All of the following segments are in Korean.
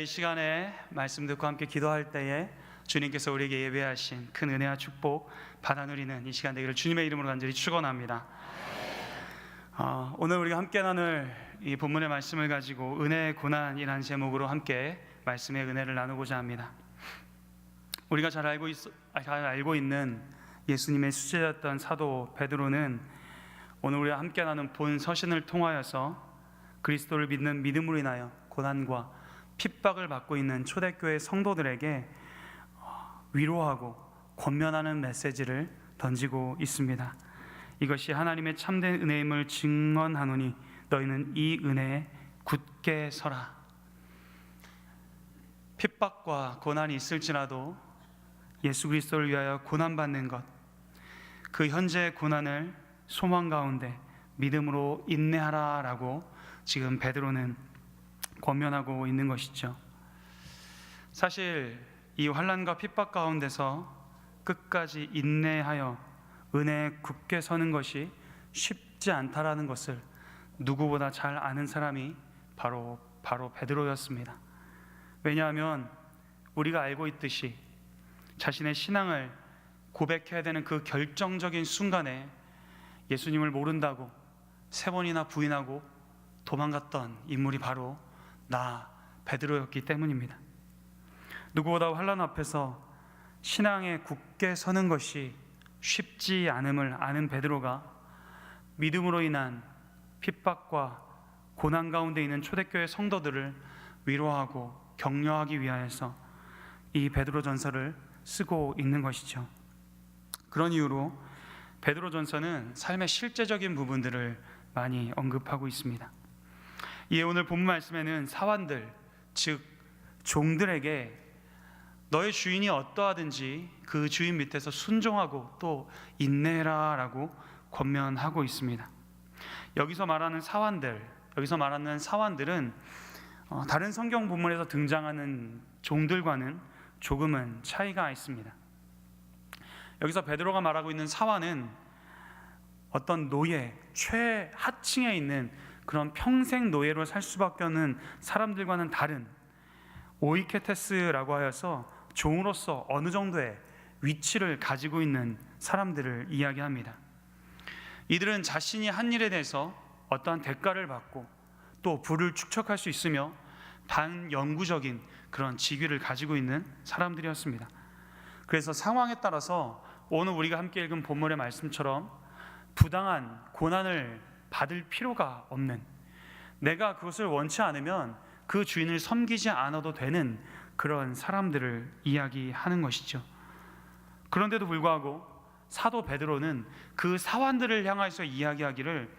이 시간에 말씀 듣고 함께 기도할 때에 주님께서 우리에게 예배하신 큰 은혜와 축복 받아 누리는 이 시간 되기를 주님의 이름으로 간절히 축원합니다. 오늘 우리가 함께 나눌 이 본문의 말씀을 가지고 은혜의 고난이라는 제목으로 함께 말씀의 은혜를 나누고자 합니다. 우리가 잘 알고 있는 예수님의 수제자였던 사도 베드로는 오늘 우리가 함께 나눈 본 서신을 통하여서 그리스도를 믿는 믿음으로 인하여 고난과 핍박을 받고 있는 초대교회 성도들에게 위로하고 권면하는 메시지를 던지고 있습니다. 이것이 하나님의 참된 은혜임을 증언하노니 너희는 이 은혜에 굳게 서라. 핍박과 고난이 있을지라도 예수 그리스도를 위하여 고난받는 것, 그 현재의 고난을 소망 가운데 믿음으로 인내하라라고 지금 베드로는 권면하고 있는 것이죠. 사실 이 환난과 핍박 가운데서 끝까지 인내하여 은혜에 굳게 서는 것이 쉽지 않다라는 것을 누구보다 잘 아는 사람이 바로 베드로였습니다. 왜냐하면 우리가 알고 있듯이 자신의 신앙을 고백해야 되는 그 결정적인 순간에 예수님을 모른다고 3번이나 부인하고 도망갔던 인물이 바로 베드로였기 때문입니다. 누구보다 환난 앞에서 신앙에 굳게 서는 것이 쉽지 않음을 아는 베드로가 믿음으로 인한 핍박과 고난 가운데 있는 초대교회 성도들을 위로하고 격려하기 위하여서 이 베드로전서를 쓰고 있는 것이죠. 그런 이유로 베드로전서는 삶의 실제적인 부분들을 많이 언급하고 있습니다. 이에 오늘 본문 말씀에는 사환들, 즉 종들에게 너의 주인이 어떠하든지 그 주인 밑에서 순종하고 또 인내해라 라고 권면하고 있습니다. 여기서 말하는 사환들은 다른 성경 본문에서 등장하는 종들과는 조금은 차이가 있습니다. 여기서 베드로가 말하고 있는 사환은 어떤 노예, 최하층에 있는 그런 평생 노예로 살 수밖에 없는 사람들과는 다른 오이케테스라고 하여서 종으로서 어느 정도의 위치를 가지고 있는 사람들을 이야기합니다. 이들은 자신이 한 일에 대해서 어떠한 대가를 받고 또 부를 축적할 수 있으며 반영구적인 그런 직위를 가지고 있는 사람들이었습니다. 그래서 상황에 따라서 오늘 우리가 함께 읽은 본문의 말씀처럼 부당한 고난을 받을 필요가 없는, 내가 그것을 원치 않으면 그 주인을 섬기지 않아도 되는 그런 사람들을 이야기하는 것이죠. 그런데도 불구하고 사도 베드로는 그 사환들을 향해서 이야기하기를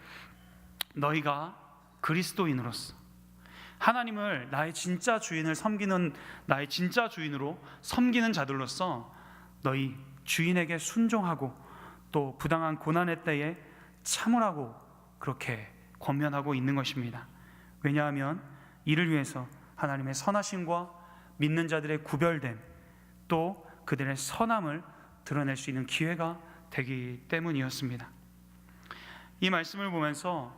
너희가 그리스도인으로서 하나님을 나의 진짜 주인을 섬기는, 나의 진짜 주인으로 섬기는 자들로서 너희 주인에게 순종하고 또 부당한 고난의 때에 참으라고 그렇게 권면하고 있는 것입니다. 왜냐하면 이를 위해서 하나님의 선하심과 믿는 자들의 구별됨, 또 그들의 선함을 드러낼 수 있는 기회가 되기 때문이었습니다. 이 말씀을 보면서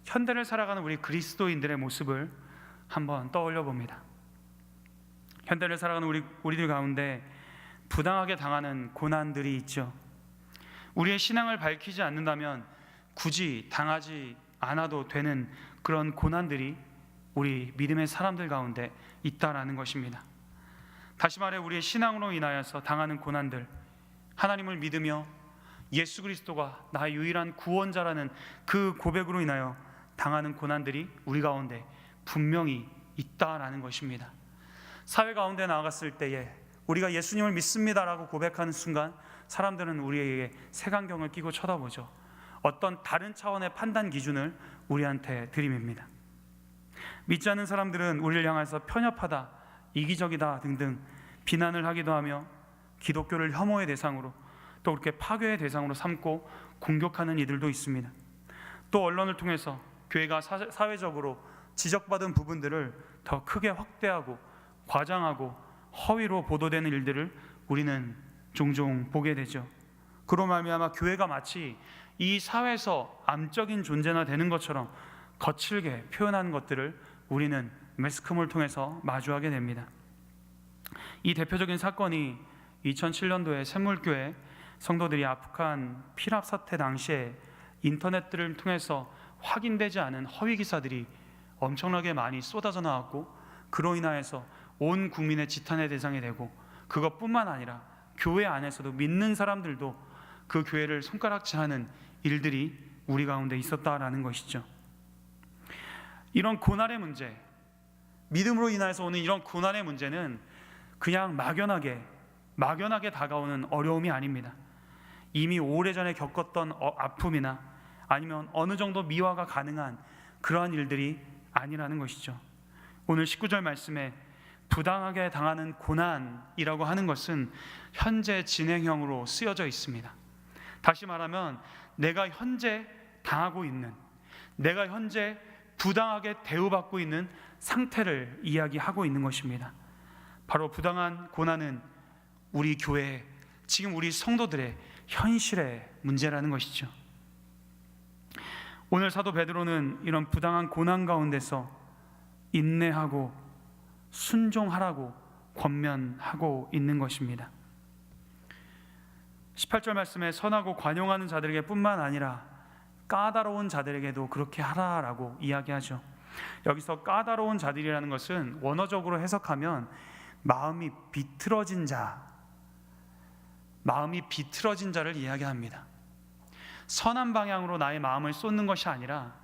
현대를 살아가는 우리 그리스도인들의 모습을 한번 떠올려 봅니다. 현대를 살아가는 우리들 가운데 부당하게 당하는 고난들이 있죠. 우리의 신앙을 밝히지 않는다면 굳이 당하지 않아도 되는 그런 고난들이 우리 믿음의 사람들 가운데 있다라는 것입니다. 다시 말해 우리의 신앙으로 인하여서 당하는 고난들, 하나님을 믿으며 예수 그리스도가 나의 유일한 구원자라는 그 고백으로 인하여 당하는 고난들이 우리 가운데 분명히 있다라는 것입니다. 사회 가운데 나아갔을 때에 우리가 예수님을 믿습니다라고 고백하는 순간 사람들은 우리에게 색안경을 끼고 쳐다보죠. 어떤 다른 차원의 판단 기준을 우리한테 들이밉니다. 믿지 않는 사람들은 우리를 향해서 편협하다, 이기적이다 등등 비난을 하기도 하며 기독교를 혐오의 대상으로 또 그렇게 파괴의 대상으로 삼고 공격하는 이들도 있습니다. 또 언론을 통해서 교회가 사회적으로 지적받은 부분들을 더 크게 확대하고 과장하고 허위로 보도되는 일들을 우리는 종종 보게 되죠. 그로 말미암아 교회가 마치 이 사회에서 암적인 존재나 되는 것처럼 거칠게 표현하는 것들을 우리는 매스컴을 통해서 마주하게 됩니다. 이 대표적인 사건이 2007년도에 샘물교회 성도들이 아프간 피랍 사태 당시에 인터넷들을 통해서 확인되지 않은 허위 기사들이 엄청나게 많이 쏟아져 나왔고, 그로 인하여서 온 국민의 지탄의 대상이 되고, 그것뿐만 아니라 교회 안에서도 믿는 사람들도 그 교회를 손가락질하는 일들이 우리 가운데 있었다라는 것이죠. 이런 고난의 문제, 믿음으로 인하여서 오는 이런 고난의 문제는 그냥 막연하게 다가오는 어려움이 아닙니다. 이미 오래전에 겪었던 아픔이나 아니면 어느 정도 미화가 가능한 그러한 일들이 아니라는 것이죠. 오늘 19절 말씀에 부당하게 당하는 고난이라고 하는 것은 현재 진행형으로 쓰여져 있습니다. 다시 말하면 내가 현재 당하고 있는, 내가 현재 부당하게 대우받고 있는 상태를 이야기하고 있는 것입니다. 바로 부당한 고난은 우리 교회, 지금 우리 성도들의 현실의 문제라는 것이죠. 오늘 사도 베드로는 이런 부당한 고난 가운데서 인내하고 순종하라고 권면하고 있는 것입니다. 18절 말씀에 선하고 관용하는 자들에게 뿐만 아니라 까다로운 자들에게도 그렇게 하라라고 이야기하죠. 여기서 까다로운 자들이라는 것은 원어적으로 해석하면 마음이 비틀어진 자를 이야기합니다. 선한 방향으로 나의 마음을 쏟는 것이 아니라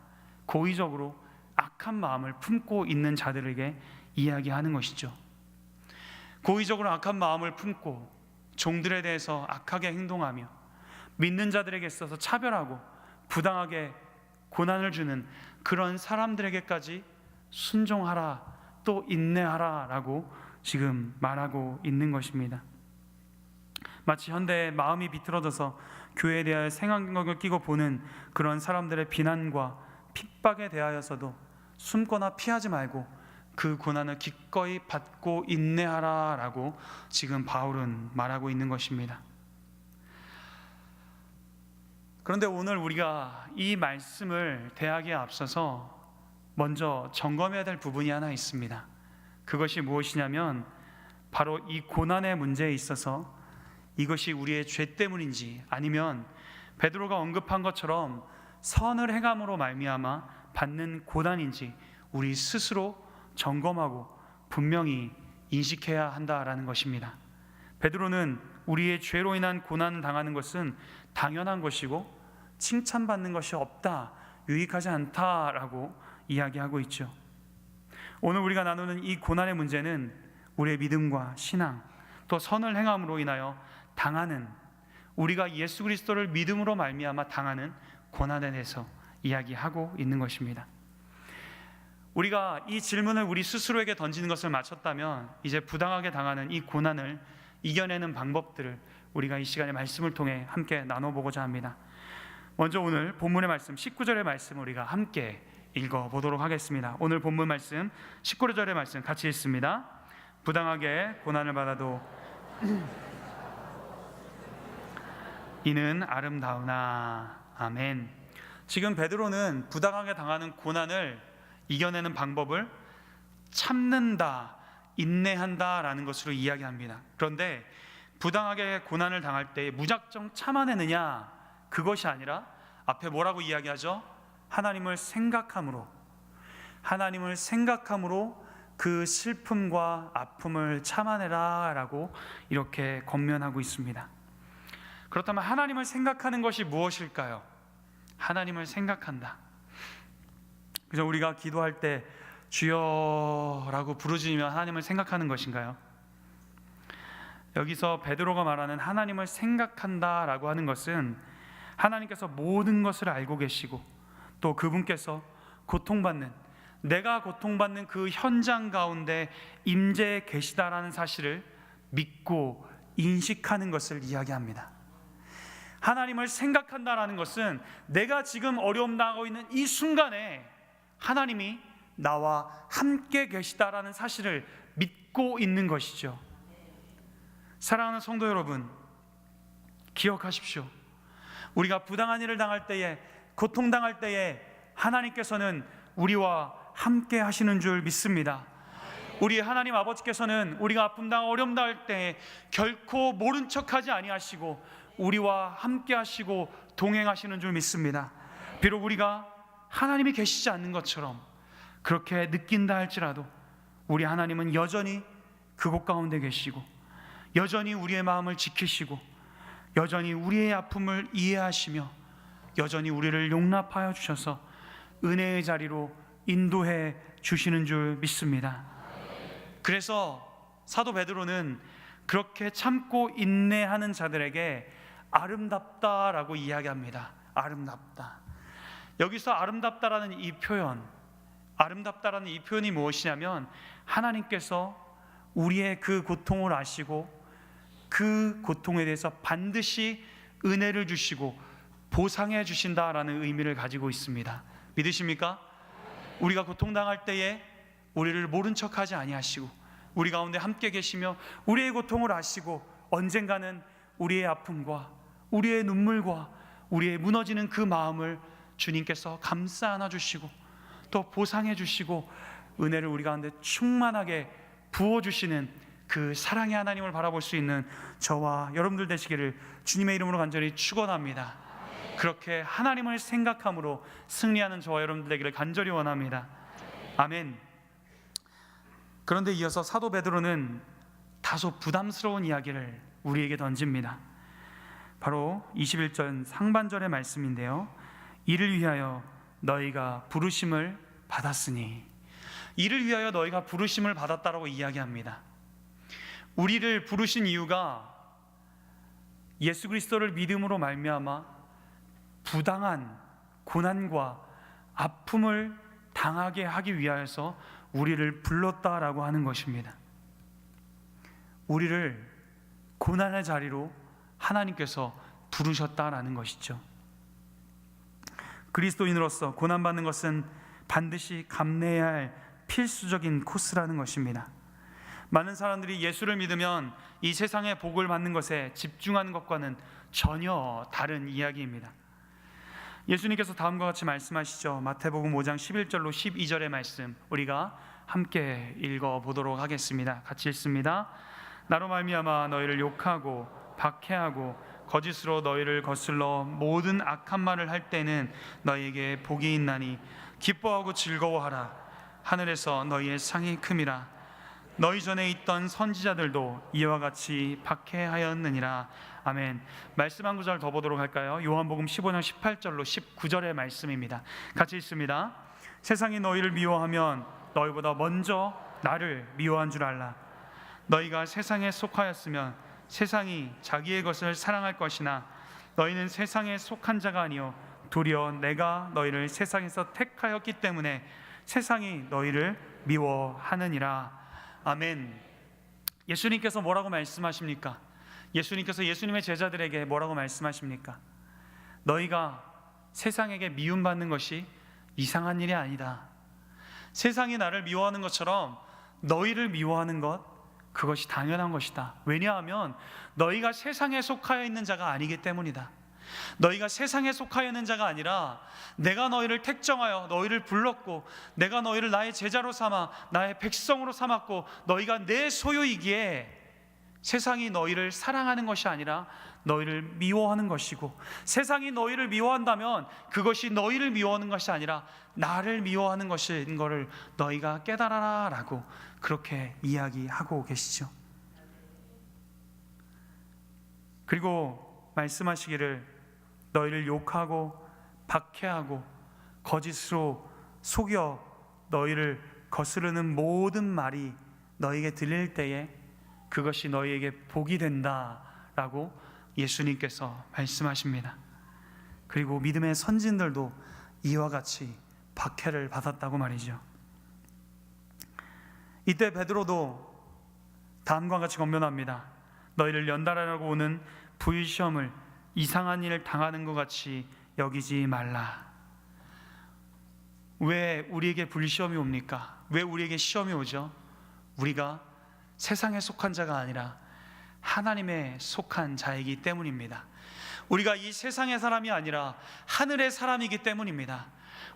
고의적으로 악한 마음을 품고 있는 자들에게 이야기하는 것이죠. 고의적으로 악한 마음을 품고 종들에 대해서 악하게 행동하며 믿는 자들에게 있어서 차별하고 부당하게 고난을 주는 그런 사람들에게까지 순종하라, 또 인내하라 라고 지금 말하고 있는 것입니다. 마치 현대의 마음이 비틀어져서 교회에 대하여 생각을 끼고 보는 그런 사람들의 비난과 핍박에 대하여서도 숨거나 피하지 말고 그 고난을 기꺼이 받고 인내하라 라고 지금 바울은 말하고 있는 것입니다. 그런데 오늘 우리가 이 말씀을 대하기에 앞서서 먼저 점검해야 될 부분이 하나 있습니다. 그것이 무엇이냐면 바로 이 고난의 문제에 있어서 이것이 우리의 죄 때문인지 아니면 베드로가 언급한 것처럼 선을 행함으로 말미암아 받는 고난인지 우리 스스로 점검하고 분명히 인식해야 한다라는 것입니다. 베드로는 우리의 죄로 인한 고난을 당하는 것은 당연한 것이고 칭찬받는 것이 없다, 유익하지 않다라고 이야기하고 있죠. 오늘 우리가 나누는 이 고난의 문제는 우리의 믿음과 신앙, 또 선을 행함으로 인하여 당하는, 우리가 예수 그리스도를 믿음으로 말미암아 당하는 고난에 대해서 이야기하고 있는 것입니다. 우리가 이 질문을 우리 스스로에게 던지는 것을 마쳤다면 이제 부당하게 당하는 이 고난을 이겨내는 방법들을 우리가 이 시간에 말씀을 통해 함께 나눠보고자 합니다. 먼저 오늘 본문의 말씀 19절의 말씀 우리가 함께 읽어보도록 하겠습니다. 오늘 본문 말씀 19절의 말씀 같이 읽습니다. 부당하게 고난을 받아도 이는 아름다우나. 아멘. 지금 베드로는 부당하게 당하는 고난을 이겨내는 방법을 참는다, 인내한다라는 것으로 이야기합니다. 그런데 부당하게 고난을 당할 때 무작정 참아내느냐, 그것이 아니라 앞에 뭐라고 이야기하죠? 하나님을 생각함으로 그 슬픔과 아픔을 참아내라 라고 이렇게 권면하고 있습니다. 그렇다면 하나님을 생각하는 것이 무엇일까요? 하나님을 생각한다. 그래서 우리가 기도할 때 주여라고 부르짖으며 하나님을 생각하는 것인가요? 여기서 베드로가 말하는 하나님을 생각한다라고 하는 것은 하나님께서 모든 것을 알고 계시고 또 그분께서 내가 고통받는 그 현장 가운데 임재해 계시다라는 사실을 믿고 인식하는 것을 이야기합니다. 하나님을 생각한다라는 것은 내가 지금 어려움 당하고 있는 이 순간에 하나님이 나와 함께 계시다라는 사실을 믿고 있는 것이죠. 사랑하는 성도 여러분, 기억하십시오. 우리가 부당한 일을 당할 때에, 고통당할 때에 하나님께서는 우리와 함께 하시는 줄 믿습니다. 우리 하나님 아버지께서는 우리가 아픔당 어려움 당할 때 결코 모른 척하지 아니하시고 우리와 함께 하시고 동행하시는 줄 믿습니다. 비록 우리가 하나님이 계시지 않는 것처럼 그렇게 느낀다 할지라도 우리 하나님은 여전히 그곳 가운데 계시고 여전히 우리의 마음을 지키시고 여전히 우리의 아픔을 이해하시며 여전히 우리를 용납하여 주셔서 은혜의 자리로 인도해 주시는 줄 믿습니다. 그래서 사도 베드로는 그렇게 참고 인내하는 자들에게 아름답다라고 이야기합니다. 아름답다. 여기서 아름답다라는 이 표현이 무엇이냐면 하나님께서 우리의 그 고통을 아시고 그 고통에 대해서 반드시 은혜를 주시고 보상해 주신다라는 의미를 가지고 있습니다. 믿으십니까? 우리가 고통당할 때에 우리를 모른 척하지 아니하시고 우리 가운데 함께 계시며 우리의 고통을 아시고 언젠가는 우리의 아픔과 우리의 눈물과 우리의 무너지는 그 마음을 주님께서 감싸 안아주시고 또 보상해 주시고 은혜를 우리 가운데 충만하게 부어주시는 그 사랑의 하나님을 바라볼 수 있는 저와 여러분들 되시기를 주님의 이름으로 간절히 축원합니다. 그렇게 하나님을 생각함으로 승리하는 저와 여러분들 되기를 간절히 원합니다. 아멘. 그런데 이어서 사도 베드로는 다소 부담스러운 이야기를 우리에게 던집니다. 바로 21절 상반절의 말씀인데요. 이를 위하여 너희가 부르심을 받았으니, 이를 위하여 너희가 부르심을 받았다라고 이야기합니다. 우리를 부르신 이유가 예수 그리스도를 믿음으로 말미암아 부당한 고난과 아픔을 당하게 하기 위하여서 우리를 불렀다라고 하는 것입니다. 우리를 고난의 자리로 하나님께서 부르셨다라는 것이죠. 그리스도인으로서 고난받는 것은 반드시 감내해야 할 필수적인 코스라는 것입니다. 많은 사람들이 예수를 믿으면 이 세상의 복을 받는 것에 집중하는 것과는 전혀 다른 이야기입니다. 예수님께서 다음과 같이 말씀하시죠. 마태복음 5장 11절로 12절의 말씀 우리가 함께 읽어보도록 하겠습니다. 같이 읽습니다. 나로 말미암아 너희를 욕하고 박해하고 거짓으로 너희를 거슬러 모든 악한 말을 할 때는 너희에게 복이 있나니 기뻐하고 즐거워하라. 하늘에서 너희의 상이 큼이라. 너희 전에 있던 선지자들도 이와 같이 박해하였느니라. 아멘. 말씀 한 구절 더 보도록 할까요? 요한복음 15장 18절로 19절의 말씀입니다. 같이 읽습니다. 세상이 너희를 미워하면 너희보다 먼저 나를 미워한 줄 알라. 너희가 세상에 속하였으면 세상이 자기의 것을 사랑할 것이나 너희는 세상에 속한 자가 아니요 도리어 내가 너희를 세상에서 택하였기 때문에 세상이 너희를 미워하느니라. 아멘. 예수님께서 뭐라고 말씀하십니까? 예수님께서 예수님의 제자들에게 뭐라고 말씀하십니까? 너희가 세상에게 미움받는 것이 이상한 일이 아니다. 세상이 나를 미워하는 것처럼 너희를 미워하는 것, 그것이 당연한 것이다. 왜냐하면 너희가 세상에 속하여 있는 자가 아니기 때문이다. 너희가 세상에 속하여 있는 자가 아니라 내가 너희를 택정하여 너희를 불렀고 내가 너희를 나의 제자로 삼아 나의 백성으로 삼았고 너희가 내 소유이기에 세상이 너희를 사랑하는 것이 아니라 너희를 미워하는 것이고, 세상이 너희를 미워한다면 그것이 너희를 미워하는 것이 아니라 나를 미워하는 것인 것을 너희가 깨달아라 라고 그렇게 이야기하고 계시죠. 그리고 말씀하시기를 너희를 욕하고 박해하고 거짓으로 속여 너희를 거스르는 모든 말이 너희에게 들릴 때에 그것이 너희에게 복이 된다라고 예수님께서 말씀하십니다. 그리고 믿음의 선진들도 이와 같이 박해를 받았다고 말이죠. 이때 베드로도 다음과 같이 권면합니다. 너희를 연달아라고 오는 부의시험을 이상한 일을 당하는 것 같이 여기지 말라. 왜 우리에게 불시험이 옵니까? 왜 우리에게 시험이 오죠? 우리가 세상에 속한 자가 아니라 하나님에 속한 자이기 때문입니다. 우리가 이 세상의 사람이 아니라 하늘의 사람이기 때문입니다.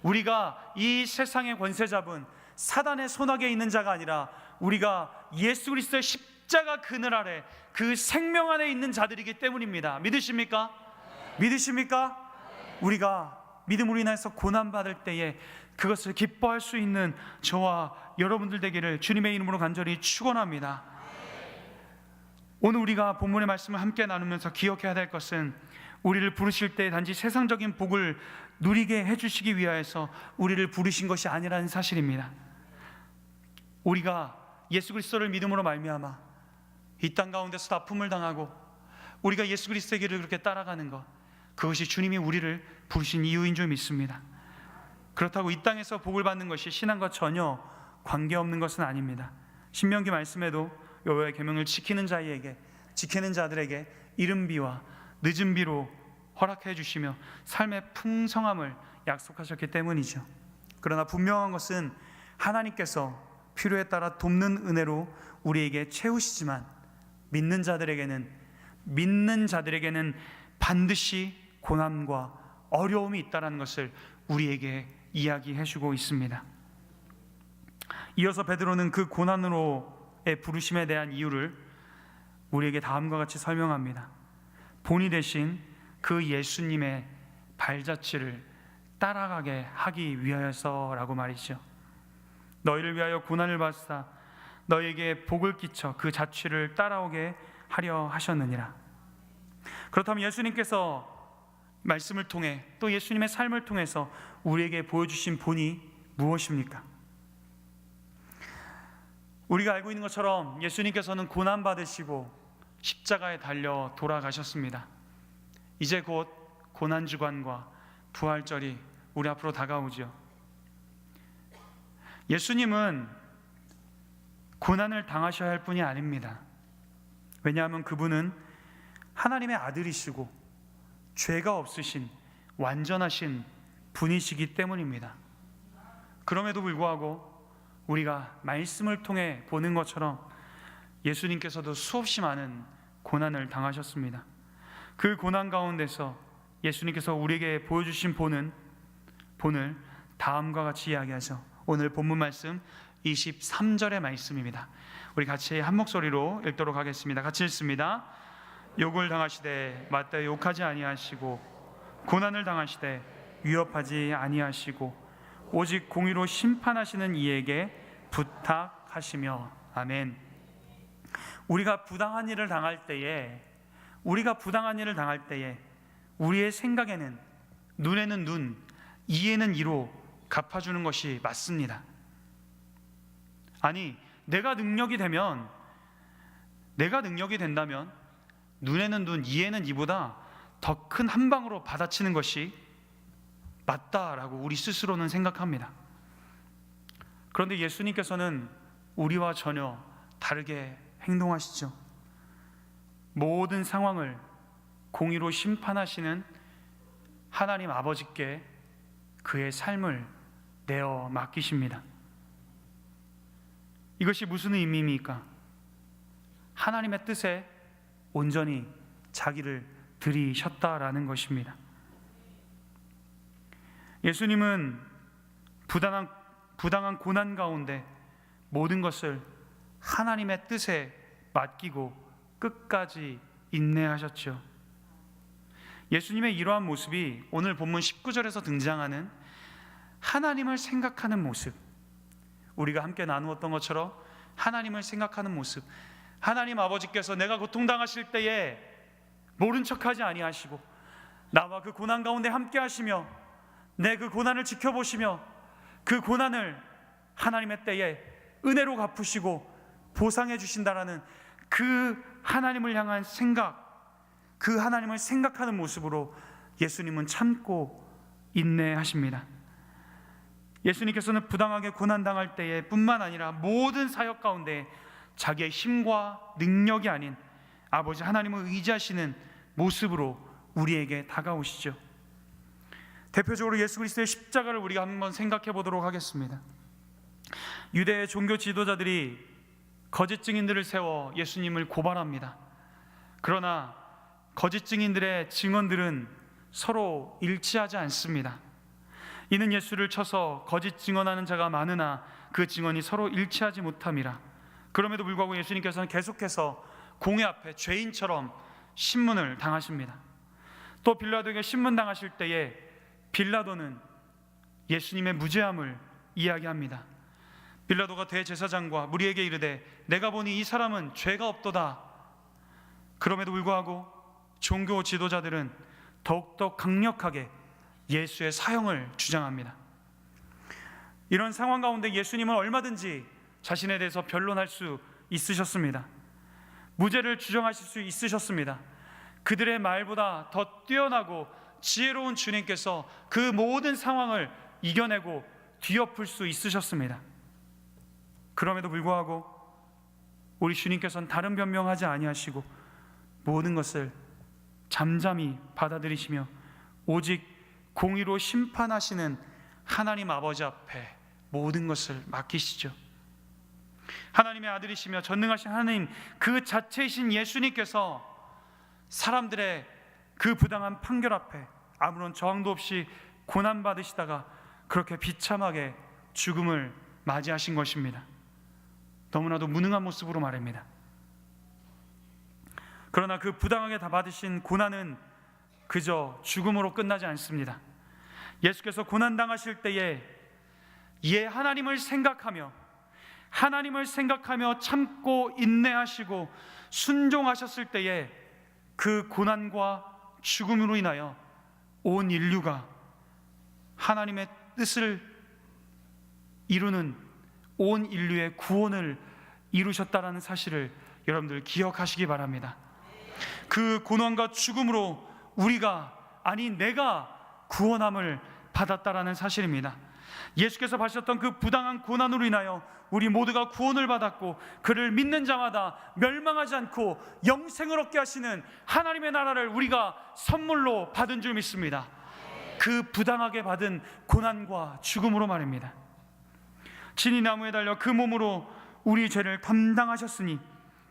우리가 이 세상의 권세 잡은 사단의 손아귀에 있는 자가 아니라 우리가 예수 그리스도의 십자가 그늘 아래 그 생명 안에 있는 자들이기 때문입니다. 믿으십니까? 믿으십니까? 우리가 믿음으로 인해서 고난받을 때에 그것을 기뻐할 수 있는 저와 여러분들 되기를 주님의 이름으로 간절히 축원합니다. 오늘 우리가 본문의 말씀을 함께 나누면서 기억해야 될 것은 우리를 부르실 때 단지 세상적인 복을 누리게 해주시기 위하여서 우리를 부르신 것이 아니라는 사실입니다. 우리가 예수 그리스도를 믿음으로 말미암아 이 땅 가운데서 아픔을 당하고 우리가 예수 그리스도의 길을 그렇게 따라가는 것, 그것이 주님이 우리를 부르신 이유인 줄 믿습니다. 그렇다고 이 땅에서 복을 받는 것이 신앙과 전혀 관계없는 것은 아닙니다. 신명기 말씀에도 여호와의 계명을 지키는 자들에게 이른 비와 늦은 비로 허락해 주시며 삶의 풍성함을 약속하셨기 때문이죠. 그러나 분명한 것은 하나님께서 필요에 따라 돕는 은혜로 우리에게 채우시지만 믿는 자들에게는 반드시 고난과 어려움이 있다는 것을 우리에게 이야기해 주고 있습니다. 이어서 베드로는 그 고난으로의 부르심에 대한 이유를 우리에게 다음과 같이 설명합니다. 본이 되신 그 예수님의 발자취를 따라가게 하기 위하여서라고 말이죠. 너희를 위하여 고난을 받으사 너희에게 복을 끼쳐 그 자취를 따라오게 하려 하셨느니라. 그렇다면 예수님께서 말씀을 통해 또 예수님의 삶을 통해서 우리에게 보여주신 본이 무엇입니까? 우리가 알고 있는 것처럼 예수님께서는 고난받으시고 십자가에 달려 돌아가셨습니다. 이제 곧 고난주간과 부활절이 우리 앞으로 다가오죠. 예수님은 고난을 당하셔야 할 뿐이 아닙니다. 왜냐하면 그분은 하나님의 아들이시고 죄가 없으신 완전하신 분이시기 때문입니다. 그럼에도 불구하고 우리가 말씀을 통해 보는 것처럼 예수님께서도 수없이 많은 고난을 당하셨습니다. 그 고난 가운데서 예수님께서 우리에게 보여주신 본을 다음과 같이 이야기하죠. 오늘 본문 말씀 23절의 말씀입니다. 우리 같이 한 목소리로 읽도록 하겠습니다. 같이 읽습니다. 욕을 당하시되 맞다 욕하지 아니하시고 고난을 당하시되 위협하지 아니하시고 오직 공의로 심판하시는 이에게 부탁하시며. 아멘. 우리가 부당한 일을 당할 때에 우리의 생각에는 눈에는 눈, 이에는 이로 갚아주는 것이 맞습니다. 아니, 내가 능력이 된다면 눈에는 눈, 이에는 이보다 더 큰 한 방으로 받아치는 것이 맞다라고 우리 스스로는 생각합니다. 그런데 예수님께서는 우리와 전혀 다르게 행동하시죠. 모든 상황을 공의로 심판하시는 하나님 아버지께 그의 삶을 내어 맡기십니다. 이것이 무슨 의미입니까? 하나님의 뜻에 온전히 자기를 들이셨다라는 것입니다. 예수님은 부당한 고난 가운데 모든 것을 하나님의 뜻에 맡기고 끝까지 인내하셨죠. 예수님의 이러한 모습이 오늘 본문 19절에서 등장하는 하나님을 생각하는 모습, 우리가 함께 나누었던 것처럼 하나님을 생각하는 모습, 하나님 아버지께서 내가 고통당하실 때에 모른 척하지 아니하시고 나와 그 고난 가운데 함께 하시며 내 그 고난을 지켜보시며 그 고난을 하나님의 때에 은혜로 갚으시고 보상해 주신다라는 그 하나님을 향한 생각, 그 하나님을 생각하는 모습으로 예수님은 참고 인내하십니다. 예수님께서는 부당하게 고난당할 때에 뿐만 아니라 모든 사역 가운데 자기의 힘과 능력이 아닌 아버지 하나님을 의지하시는 모습으로 우리에게 다가오시죠. 대표적으로 예수 그리스도의 십자가를 우리가 한번 생각해 보도록 하겠습니다. 유대의 종교 지도자들이 거짓 증인들을 세워 예수님을 고발합니다. 그러나 거짓 증인들의 증언들은 서로 일치하지 않습니다. 이는 예수를 쳐서 거짓 증언하는 자가 많으나 그 증언이 서로 일치하지 못함이라. 그럼에도 불구하고 예수님께서는 계속해서 공회 앞에 죄인처럼 신문을 당하십니다. 또 빌라도에게 신문 당하실 때에 빌라도는 예수님의 무죄함을 이야기합니다. 빌라도가 대제사장과 무리에게 이르되 내가 보니 이 사람은 죄가 없도다. 그럼에도 불구하고 종교 지도자들은 더욱더 강력하게 예수의 사형을 주장합니다. 이런 상황 가운데 예수님은 얼마든지 자신에 대해서 변론할 수 있으셨습니다. 무죄를 주장하실 수 있으셨습니다. 그들의 말보다 더 뛰어나고 지혜로운 주님께서 그 모든 상황을 이겨내고 뒤엎을 수 있으셨습니다. 그럼에도 불구하고 우리 주님께서는 다른 변명하지 아니하시고 모든 것을 잠잠히 받아들이시며 오직 공의로 심판하시는 하나님 아버지 앞에 모든 것을 맡기시죠. 하나님의 아들이시며 전능하신 하나님 그 자체이신 예수님께서 사람들의 그 부당한 판결 앞에 아무런 저항도 없이 고난받으시다가 그렇게 비참하게 죽음을 맞이하신 것입니다. 너무나도 무능한 모습으로 말입니다. 그러나 그 부당하게 다 받으신 고난은 그저 죽음으로 끝나지 않습니다. 예수께서 고난당하실 때에 하나님을 생각하며 참고 인내하시고 순종하셨을 때에 그 고난과 죽음으로 인하여 온 인류가 하나님의 뜻을 이루는 온 인류의 구원을 이루셨다라는 사실을 여러분들 기억하시기 바랍니다. 그 고난과 죽음으로 내가 구원함을 받았다라는 사실입니다. 예수께서 받으셨던 그 부당한 고난으로 인하여 우리 모두가 구원을 받았고 그를 믿는 자마다 멸망하지 않고 영생을 얻게 하시는 하나님의 나라를 우리가 선물로 받은 줄 믿습니다. 그 부당하게 받은 고난과 죽음으로 말입니다. 친히 나무에 달려 그 몸으로 우리 죄를 감당하셨으니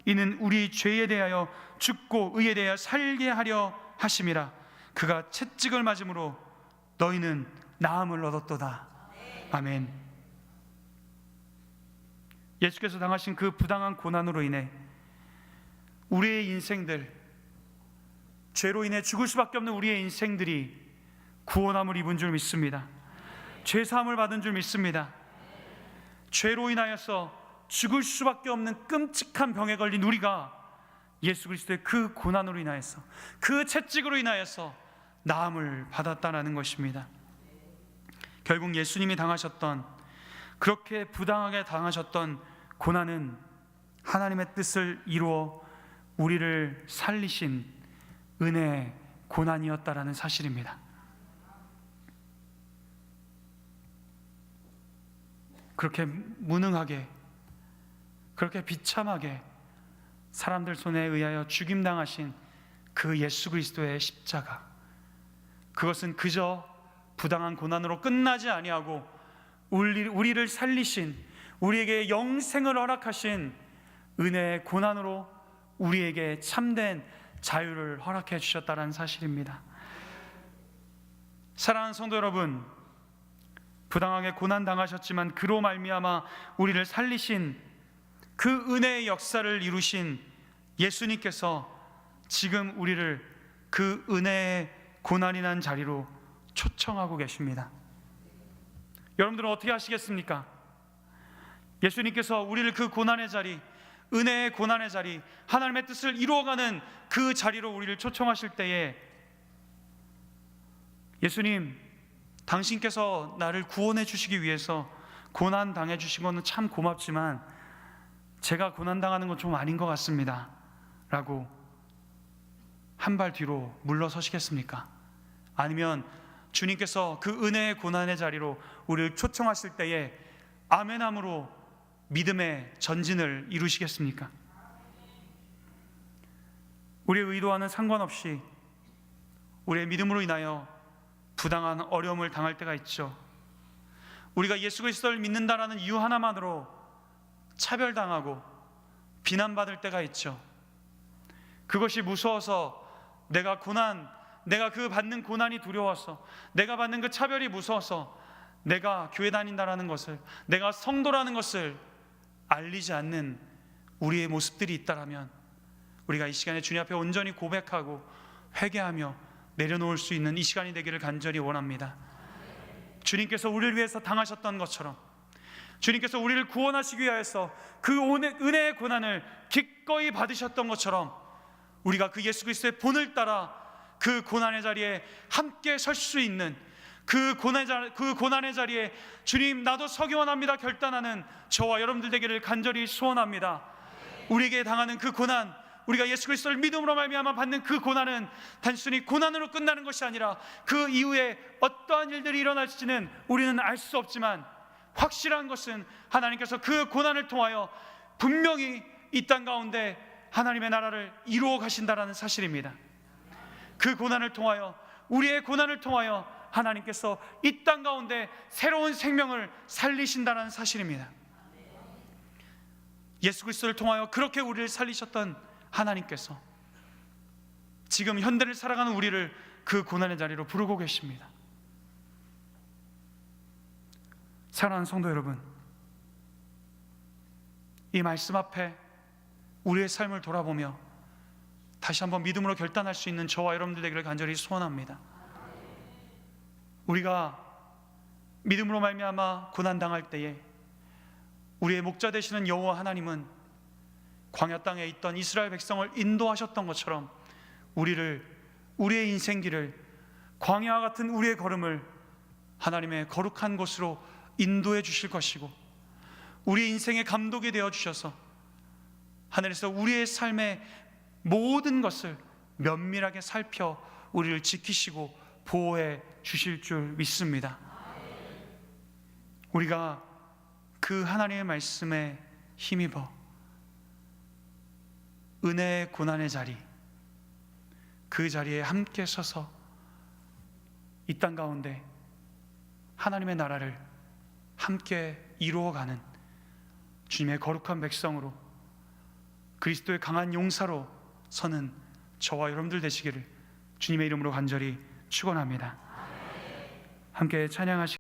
이는 우리 죄에 대하여 죽고 의에 대하여 살게 하려 하심이라. 그가 채찍을 맞음으로 너희는 나음을 얻었도다. 아멘. 예수께서 당하신 그 부당한 고난으로 인해 우리의 인생들, 죄로 인해 죽을 수밖에 없는 우리의 인생들이 구원함을 입은 줄 믿습니다. 죄사함을 받은 줄 믿습니다. 죄로 인하여서 죽을 수밖에 없는 끔찍한 병에 걸린 우리가 예수 그리스도의 그 고난으로 인하여서, 그 채찍으로 인하여서 나음을 받았다는 것입니다. 결국 예수님이 당하셨던, 그렇게 부당하게 당하셨던 고난은 하나님의 뜻을 이루어 우리를 살리신 은혜의 고난이었다라는 사실입니다. 그렇게 무능하게, 그렇게 비참하게 사람들 손에 의하여 죽임당하신 그 예수 그리스도의 십자가, 그것은 그저 부당한 고난으로 끝나지 아니하고 우리를 살리신, 우리에게 영생을 허락하신 은혜의 고난으로 우리에게 참된 자유를 허락해 주셨다는 사실입니다. 사랑하는 성도 여러분, 부당하게 고난당하셨지만 그로 말미암아 우리를 살리신 그 은혜의 역사를 이루신 예수님께서 지금 우리를 그 은혜의 고난이 난 자리로 초청하고 계십니다. 여러분들은 어떻게 하시겠습니까? 예수님께서 우리를 그 고난의 자리, 은혜의 고난의 자리, 하나님의 뜻을 이루어가는 그 자리로 우리를 초청하실 때에 예수님, 당신께서 나를 구원해 주시기 위해서 고난 당해 주신 것은 참 고맙지만 제가 고난 당하는 건 좀 아닌 것 같습니다 라고 한 발 뒤로 물러서시겠습니까? 아니면 주님께서 그 은혜의 고난의 자리로 우리를 초청하실 때에 아멘함으로 믿음의 전진을 이루시겠습니까? 우리의 의도와는 상관없이 우리의 믿음으로 인하여 부당한 어려움을 당할 때가 있죠. 우리가 예수 그리스도를 믿는다라는 이유 하나만으로 차별당하고 비난받을 때가 있죠. 그것이 무서워서 내가 그 받는 고난이 두려워서, 내가 받는 그 차별이 무서워서 내가 교회 다닌다라는 것을, 내가 성도라는 것을 알리지 않는 우리의 모습들이 있다라면 우리가 이 시간에 주님 앞에 온전히 고백하고 회개하며 내려놓을 수 있는 이 시간이 되기를 간절히 원합니다. 주님께서 우리를 위해서 당하셨던 것처럼, 주님께서 우리를 구원하시기 위하여서 그 은혜의 고난을 기꺼이 받으셨던 것처럼, 우리가 그 예수 그리스도의 본을 따라 그 고난의 자리에 함께 설 수 있는, 그 고난의 자리에 주님 나도 서기 원합니다 결단하는 저와 여러분들 되기를 간절히 소원합니다. 우리에게 당하는 그 고난, 우리가 예수 그리스도를 믿음으로 말미암아 받는 그 고난은 단순히 고난으로 끝나는 것이 아니라 그 이후에 어떠한 일들이 일어날지는 우리는 알 수 없지만 확실한 것은 하나님께서 그 고난을 통하여 분명히 이 땅 가운데 하나님의 나라를 이루어 가신다라는 사실입니다. 그 고난을 통하여, 우리의 고난을 통하여 하나님께서 이 땅 가운데 새로운 생명을 살리신다는 사실입니다. 예수 그리스도를 통하여 그렇게 우리를 살리셨던 하나님께서 지금 현대를 살아가는 우리를 그 고난의 자리로 부르고 계십니다. 사랑하는 성도 여러분, 이 말씀 앞에 우리의 삶을 돌아보며 다시 한번 믿음으로 결단할 수 있는 저와 여러분들 되기를 간절히 소원합니다. 우리가 믿음으로 말미암아 고난당할 때에 우리의 목자 되시는 여호와 하나님은 광야 땅에 있던 이스라엘 백성을 인도하셨던 것처럼 우리의 인생길을, 광야와 같은 우리의 걸음을 하나님의 거룩한 곳으로 인도해 주실 것이고, 우리 인생의 감독이 되어 주셔서 하늘에서 우리의 삶의 모든 것을 면밀하게 살펴 우리를 지키시고 보호해 주실 줄 믿습니다. 우리가 그 하나님의 말씀에 힘입어 은혜의 고난의 자리, 그 자리에 함께 서서 이 땅 가운데 하나님의 나라를 함께 이루어가는 주님의 거룩한 백성으로, 그리스도의 강한 용사로 서는 저와 여러분들 되시기를 주님의 이름으로 간절히 축원합니다. 함께 찬양하시